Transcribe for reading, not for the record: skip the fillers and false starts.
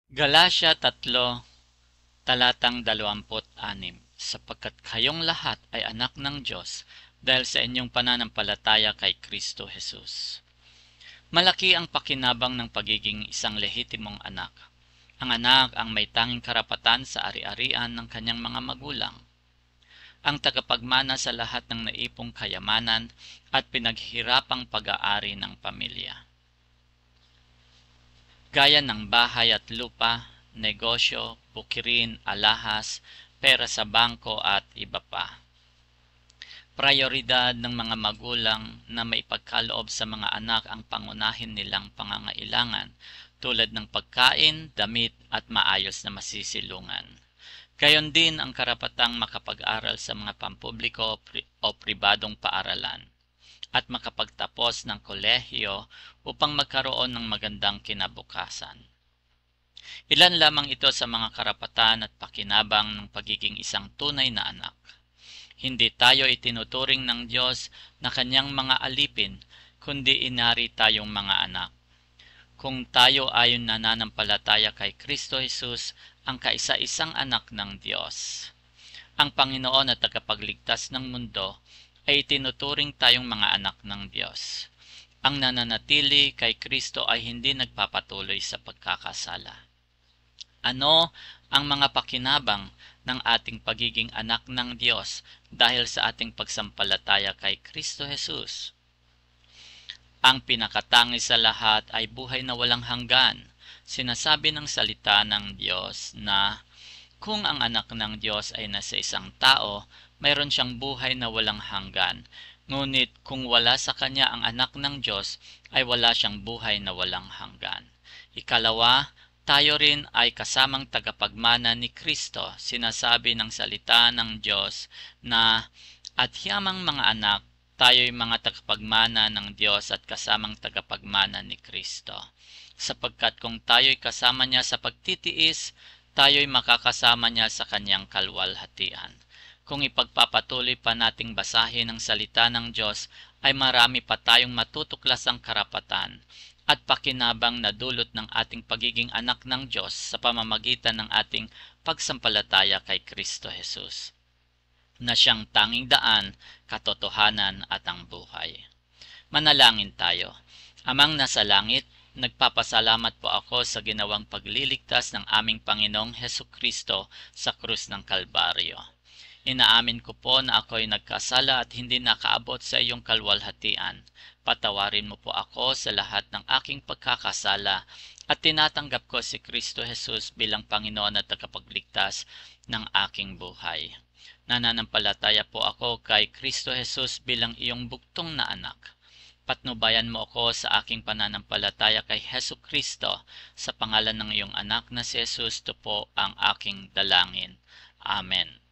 Galasya 3, talatang 26, sapagkat kayong lahat ay anak ng Diyos dahil sa inyong pananampalataya kay Kristo Jesus. Malaki ang pakinabang ng pagiging isang lehitimong anak. Ang anak ang may tanging karapatan sa ari-arian ng kanyang mga magulang. Ang tagapagmana sa lahat ng naipong kayamanan at pinaghirapang pag-aari ng pamilya. Gaya ng bahay at lupa, negosyo, bukirin, alahas, pera sa bangko at iba pa. Prayoridad ng mga magulang na maipagkaloob sa mga anak ang pangunahin nilang pangangailangan tulad ng pagkain, damit at maayos na masisilungan. Gayon din ang karapatang makapag-aral sa mga pampubliko o pribadong paaralan at makapagtapos ng kolehiyo upang magkaroon ng magandang kinabukasan. Ilan lamang ito sa mga karapatan at pakinabang ng pagiging isang tunay na anak. Hindi tayo itinuturing ng Diyos na kanyang mga alipin, kundi inari tayong mga anak. Kung tayo ay nananampalataya kay Kristo Jesus, ang kaisa-isang anak ng Diyos, ang Panginoon at tagapagligtas ng mundo, ay itinuturing tayong mga anak ng Diyos. Ang nananatili kay Kristo ay hindi nagpapatuloy sa pagkakasala. Ano ang mga pakinabang ng ating pagiging anak ng Diyos dahil sa ating pagsampalataya kay Kristo Jesus? Ang pinakatangis sa lahat ay buhay na walang hanggan. Sinasabi ng salita ng Diyos na kung ang anak ng Diyos ay nasa isang tao, mayroon siyang buhay na walang hanggan. Ngunit kung wala sa kanya ang anak ng Diyos, ay wala siyang buhay na walang hanggan. Ikalawa, tayo rin ay kasamang tagapagmana ni Kristo. Sinasabi ng salita ng Diyos na at hiyamang mga anak, tayo'y mga tagapagmana ng Diyos at kasamang tagapagmana ni Kristo. Sapagkat kung tayo'y kasama niya sa pagtitiis, tayo'y makakasama niya sa kanyang kalwalhatian. Kung ipagpapatuloy pa nating basahin ang salita ng Diyos, ay marami pa tayong matutuklasang karapatan at pakinabang na dulot ng ating pagiging anak ng Diyos sa pamamagitan ng ating pagsampalataya kay Kristo Jesus, na siyang tanging daan, katotohanan at ang buhay. Manalangin tayo. Amang nasa langit, nagpapasalamat po ako sa ginawang pagliligtas ng aming Panginoong Hesukristo sa krus ng Kalbaryo. Inaamin ko po na ako'y nagkasala at hindi nakaabot sa iyong kalwalhatian. Patawarin mo po ako sa lahat ng aking pagkakasala at tinatanggap ko si Kristo Jesus bilang Panginoon at tagapagligtas ng aking buhay. Nananampalataya po ako kay Kristo Jesus bilang iyong bugtong na anak. Patnubayan mo ako sa aking pananampalataya kay Hesus Kristo. Sa pangalan ng iyong anak na si Jesus, ito po ang aking dalangin. Amen.